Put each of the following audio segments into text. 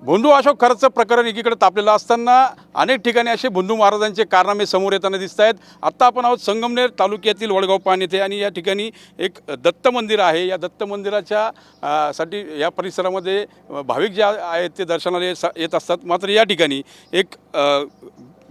भोंदू अशोक खरचं प्रकरण एकीकडे तापलेलं असताना अनेक ठिकाणी असे भोंदू महाराजांचे कारनामे समोर येताना दिसत आहेत। आत्ता आपण आहोत संगमनेर तालुक्यातील वडगाव पान येथे आणि या ठिकाणी एक दत्त मंदिर आहे। या दत्त मंदिराच्या साठी या परिसरामध्ये भाविक जे आहेत ते दर्शनाला येत असतात। मात्र या ठिकाणी एक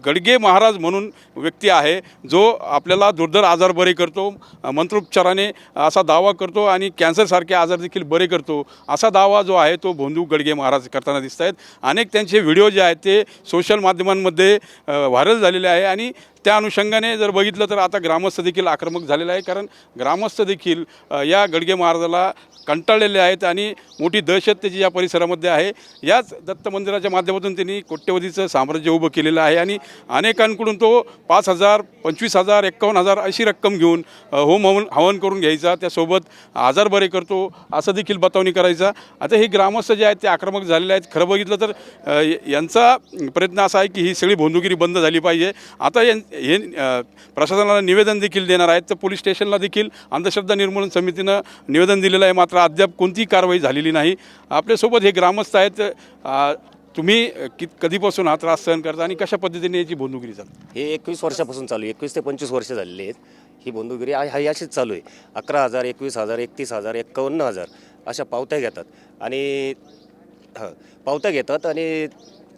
गडगे महाराज म्हणून व्यक्ती आहे जो आपल्याला दुर्धर आजार बरे करतो, मंत्रोपचाराने असा दावा करतो आणि कॅन्सरसारखे आजार देखील बरे करतो असा दावा जो आहे तो भोंदू गडगे महाराज करताना दिसत आहेत। अनेक त्यांचे व्हिडिओ जे आहेत ते सोशल माध्यमांमध्ये व्हायरल झालेले आहे आणि त्या अनुषंगाने जर बघितलं तर आता ग्रामस्थ देखील आक्रमक झालेले आहे, कारण ग्रामस्थ देखील या गडगे महाराजाला कंटाळलेले आहेत आणि मोठी दहशत त्याची या परिसरामध्ये आहे। याच दत्त मंदिराच्या माध्यमातून त्यांनी कोट्यवधीचं साम्राज्य उभं केलेलं आहे आणि अनेकांकडून तो 5,000, 25,000, 51,000 अशी रक्कम घेऊन होम हवन करून घ्यायचा, त्यासोबत आजार बरे करतो असं देखील बतावणी करायचा। आता हे ग्रामस्थ जे आहेत ते आक्रमक झालेले आहेत। खरं बघितलं तर यांचा प्रयत्न असा आहे की ही सगळी भोंदूगिरी बंद झाली पाहिजे। आता हे प्रशासनाला निवेदन देखील देणार आहेत, तर पोलीस स्टेशनला देखील अंधश्रद्धा निर्मूलन समितीनं निवेदन दिलेलं आहे, मात्र अद्याप कोणतीही कारवाई झालेली नाही। आपल्यासोबत हे ग्रामस्थ आहेत। तुम्ही कधीपासून हा त्रास सहन करता आणि कशा पद्धतीने याची भोंदूगिरी चालते? हे 21 वर्षापासून चालू आहे, 21 ते 25 वर्ष झालेली आहेत ही भोंदूगिरी ही अशीच चालू आहे। 11,000, 21,000, 31,000, 51,000 अशा पावत्या घेतात आणि पावत्या घेतात आणि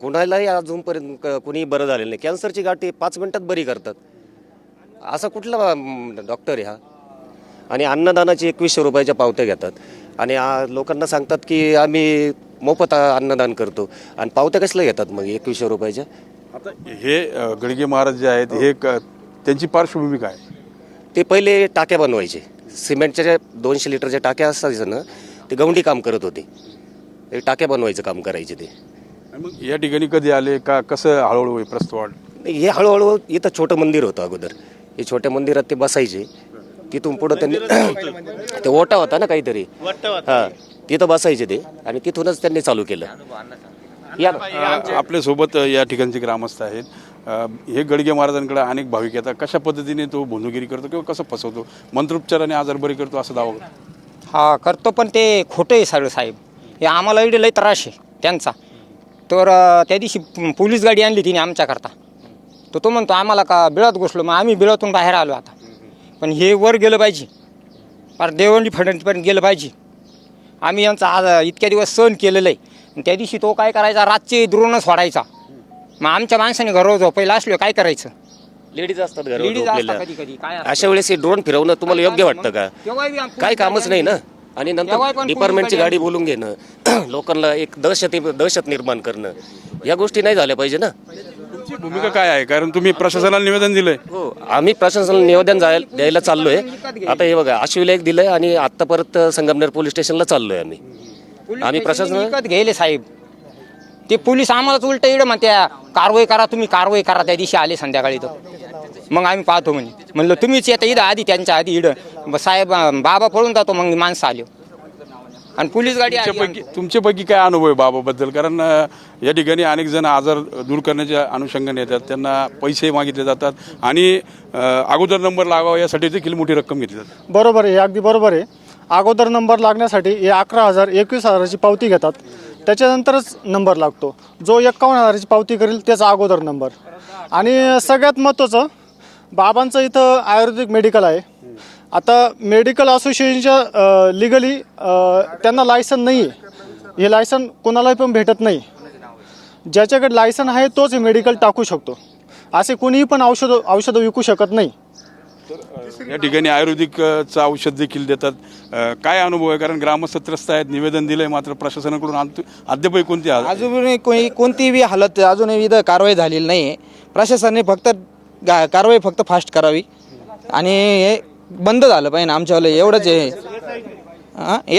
कुणालाही अजूनपर्यंत कुणीही बरं झालेलं नाही। कॅन्सरची गाठी 5 मिनिटात बरी करतात, असा कुठला डॉक्टर आहे हा? आणि अन्नदानाची 2100 रुपयाच्या पावत्या घेतात आणि लोकांना सांगतात की आम्ही मोफत अन्नदान करतो आणि पावत्या कसल्या घेतात मग 2100 रुपयाच्या? आता हे गडगे महाराज जे आहेत हे त्यांची पार्श्वभूमी काय? ते पहिले टाक्या बनवायचे, सिमेंटच्या 200 लिटरच्या टाक्या असायचं ना, ते गवंडी काम करत होते, ते टाक्या बनवायचं काम करायचे ते। मग या ठिकाणी कधी आले का, कसं हळूहळू प्रस्त वाढ? हे हळूहळू इथं छोटं मंदिर होतं अगोदर, हे छोट्या मंदिरात ते बसायचे, तिथून पुढं त्यांनी ते ओटा होता ना काहीतरी, हां तिथं बसायचे ते आणि तिथूनच त्यांनी चालू केलं। आपल्यासोबत या ठिकाणचे ग्रामस्थ आहेत। हे गडगे महाराजांकडे अनेक भाविक येतात, कशा पद्धतीने तो भोंदूगिरी करतो किंवा कसं फसवतो, मंत्रोपचाराने आजार बरे करतो असं दावा करतो? हा करतो, पण ते खोटं आहे सगळं साहेब। हे आम्हाला इकडे लई त्रास आहे त्यांचा। तर त्या दिवशी पोलीस गाडी आणली तिने आमच्याकरता, तर तो म्हणतो आम्हाला का बिळात घुसलो, मग आम्ही बिळातून बाहेर आलो आता। पण हे वर गेलं पाहिजे, फार देवंडी फडणपर्यंत गेलं पाहिजे। आम्ही यांचा आज इतक्या दिवस सहन केलेलं आहे। त्या दिवशी तो काय करायचा, रातचे द्रोण सोडायचा, मग आमच्या माणसाने घरावर झोपायला असलो काय करायचं? लेडीज असतात घरावर लेडीज झोपलेल्या, असतात कधी कधी, काय अशा वेळेस हे ड्रोन फिरवणं तुम्हाला योग्य वाटतं का? काय कामच नाही ना। आणि नंतर डिपार्टमेंटची गाडी बोलून घेणं, लोकांना एक दहशत निर्माण करणं, या गोष्टी नाही झाल्या पाहिजे ना। तुमची भूमिका काय आहे? कारण तुम्ही प्रशासनाला निवेदन दिलंय। हो, आम्ही प्रशासनाला निवेदन द्यायला चाललोय। आता हे बघा, आशिवला एक दिलंय आणि आता परत संगमनेर पोलीस स्टेशनला चाललोय आम्ही प्रशासन विकत घ्यायले साहेब। ते पोलीस आम्हालाच उलट इकडं म्हणत्या कारवाई करा, तुम्ही कारवाई करा। त्या दिवशी आले संध्याकाळी, तर मग आम्ही पाहतो म्हणलं तुम्हीच येता इथं आधी, त्यांच्या आधी इडं साहेब बाबा पळून जातो, मग माणसं आले आणि पोलीस गाडी आली। तुमच्यापैकी काय अनुभव आहे बाबाबद्दल? कारण या ठिकाणी अनेक जण आजार दूर करण्याच्या अनुषंगाने येतात, त्यांना पैसे मागितले जातात आणि अगोदर नंबर लागावा यासाठी देखील मोठी रक्कम घेतली जाते। बरोबर आहे, अगदी बरोबर आहे। अगोदर नंबर लागण्यासाठी हे 11,000, 21,000ची पावती घेतात, त्याच्यानंतरच नंबर लागतो। जो 51,000ची पावती करेल त्याचा अगोदर नंबर। आणि सगळ्यात महत्त्वाचं, बाबांचं इथं आयुर्वेदिक मेडिकल आहे। आता मेडिकल असोसिएशनच्या लिगली त्यांना लायसन नाही आहे। हे लायसन कोणालाही पण भेटत नाही। ज्याच्याकडे लायसन आहे तोच हे मेडिकल टाकू शकतो, असे कोणीही पण औषधं विकू शकत नाही। या ठिकाणी आयुर्वेदिकचं औषध देखील देतात। काय अनुभव आहे? कारण ग्रामस्थ त्रस्त आहेत, निवेदन दिलंय, मात्र प्रशासनाकडून अद्यापही अजूनही कोणतीही हालत अजूनही इथं कारवाई झालेली नाही आहे। प्रशासनाने फक्त कारवाई फक्त फास्ट करावी आणि हे बंद झालं पाहिजे आमच्यावालं, एवढंच आहे।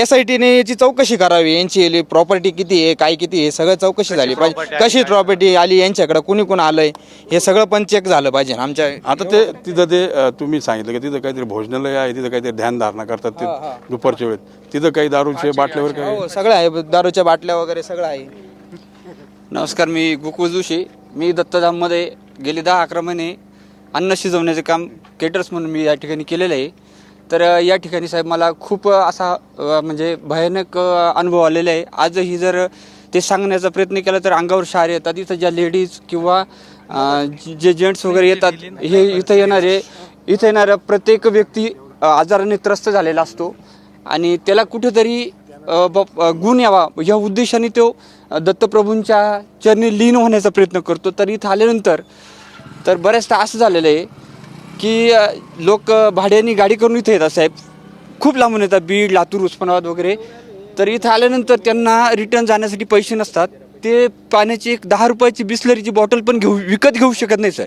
SITने याची चौकशी करावी, यांची प्रॉपर्टी किती आहे, काय किती आहे, सगळं चौकशी झाली पाहिजे। कशी प्रॉपर्टी आली यांच्याकडे, कुणी कोण आलंय, हे सगळं पण चेक झालं पाहिजे आमच्या। आता ते तिथं ते तुम्ही सांगितलं की तिथं काहीतरी भोजनालय आहे, तिथं काहीतरी ध्यानधारणा करतात ते दुपारच्या वेळेत, तिथं काही दारूचे बाटल्यावर काय? हो, सगळं आहे, दारूच्या बाटल्या वगैरे सगळं आहे। नमस्कार, मी गोकुळ जोशी। मी दत्तधाममध्ये गेले 10-11 महिने अन्न शिजवण्याचे काम केटर्स म्हणून मी या ठिकाणी केलेलं आहे। तर या ठिकाणी साहेब मला खूप असा म्हणजे भयानक अनुभव आलेला आहे। आजही जर ते सांगण्याचा प्रयत्न केला तर अंगावर शहार येतात. इथं ज्या लेडीज किंवा जे जेंट्स वगैरे येतात, हे इथं येणाऱ्या प्रत्येक व्यक्ती आजाराने त्रस्त झालेला असतो आणि त्याला कुठेतरी गुण यावा या उद्देशाने तो दत्तप्रभूंच्या चरणी लीन होण्याचा प्रयत्न करतो. तर इथं आल्यानंतर तर बऱ्याचदा असं झालेलं आहे की लोक भाड्याने गाडी करून इथे येतात साहेब, खूप लांबून येतात, बीड, लातूर, उस्मानाबाद वगैरे. तर इथं आल्यानंतर त्यांना रिटर्न जाण्यासाठी पैसे नसतात. ते पाण्याची एक 10 रुपयाची बिस्लरीची बॉटल पण विकत घेऊ शकत नाही सर.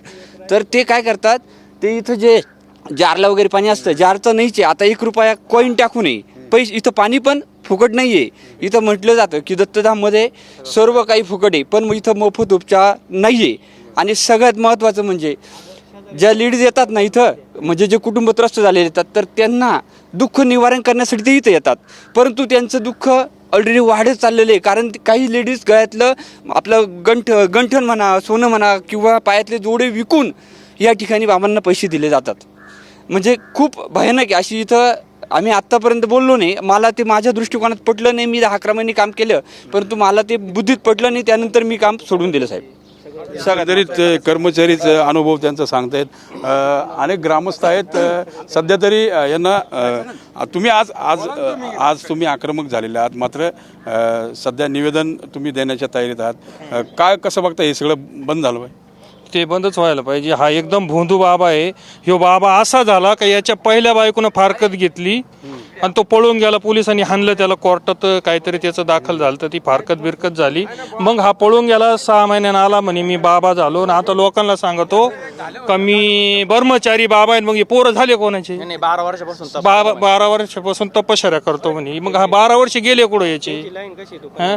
तर ते काय करतात, ते इथं जे जारला वगैरे पाणी असतं, जारचं नाहीच आहे, आता 1 रुपया कॉईन टाकू नये पैसे. इथं पाणी पण फुकट नाही आहे. इथं म्हटलं जातं की दत्तधाममध्ये सर्व काही फुकट आहे, पण मग इथं मोफत उपचार नाही आहे. आणि सगळ्यात महत्त्वाचं म्हणजे ज्या लेडीज येतात ना इथं, म्हणजे जे कुटुंब त्रस्त झालेले येतात, तर त्यांना दुःख निवारण करण्यासाठी ते इथं येतात. परंतु त्यांचं दुःख ऑलरेडी वाढत चाललेलं आहे. कारण काही लेडीज गळ्यातलं आपलं गंठण म्हणा, सोनं म्हणा किंवा पायातले जोडे विकून या ठिकाणी बाबांना पैसे दिले जातात. म्हणजे खूप भयानक आहे. अशी इथं आम्ही आत्तापर्यंत बोललो नाही. मला ते माझ्या दृष्टिकोनात पटलं नाही. मी 10-11 महिने काम केलं, परंतु मला ते बुद्धीत पटलं नाही. त्यानंतर मी काम सोडून दिलं साहेब. एकंदरीत कर्मचारीच अनुभव त्यांचा सांगतायत. अनेक ग्रामस्थ आहेत. सध्या तरी यांना तुम्ही आज तुम्ही आक्रमक झालेले आहात, मात्र सध्या निवेदन तुम्ही देण्याच्या तयारीत आहात. काय कसं बघता हे सगळं बंद झालं पाहिजे? ते बंदच व्हायला पाहिजे. हा एकदम भोंदू बाबा आहे. ह्यो बाबा असा झाला का याच्या पहिल्या बायकोनं फारकत घेतली आणि तो पळून गेला. पोलिसांनी हाणलं त्याला, कोर्टात काहीतरी त्याचं दाखल झालं, तर ती फारकत बिरकत झाली. मग हा पळून गेला. 6 महिन्यानं आला म्हणे मी बाबा झालो, आणि आता लोकांना सांगतो का मी ब्रह्मचारी बाबा आहे. मग हे पोरं झाले कोणाचे? 12 वर्षापासून तपश्चर्या करतो म्हणे. मग हा 12 वर्ष गेले कुठं याचे? हा,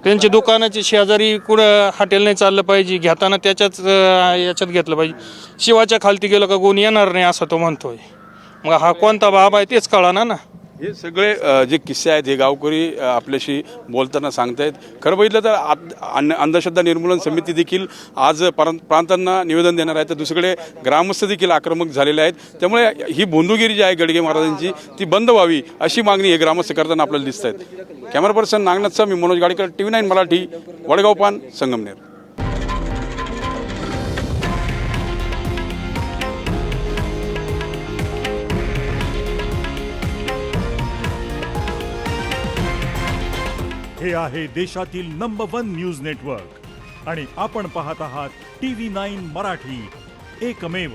त्यांची दुकानाची शेजारी कुठं हॉटेल नाही चाललं पाहिजे, घेताना त्याच्याच याच्यात घेतलं पाहिजे. शिवाच्या खालती गेलं का कोण येणार नाही असं तो म्हणतोय. मग हा कोणता बाबा आहे तेच कळाना ना. हे सगळे जे किस्से आहेत हे गावकरी आपल्याशी बोलताना सांगतायत. खरं बघितलं तर अंधश्रद्धा निर्मूलन समिती देखील आज प्रांतांना निवेदन देणार आहे, तर दुसरीकडे ग्रामस्थ देखील आक्रमक झालेले आहेत. त्यामुळे ही बोंदुगिरी जी आहे गडगे महाराजांची ती बंद व्हावी अशी मागणी हे ग्रामस्थ करताना आपल्याला दिसत आहेत. कॅमेरा पर्सन नागनाथचा मी मनोज गाडीकर, TV9 मराठी, वडगाव पान, संगमनेर. हे आहे देशातील नंबर 1 न्यूज नेटवर्क आणि आपण पाहत आहात TV9 मराठी, एकमेव.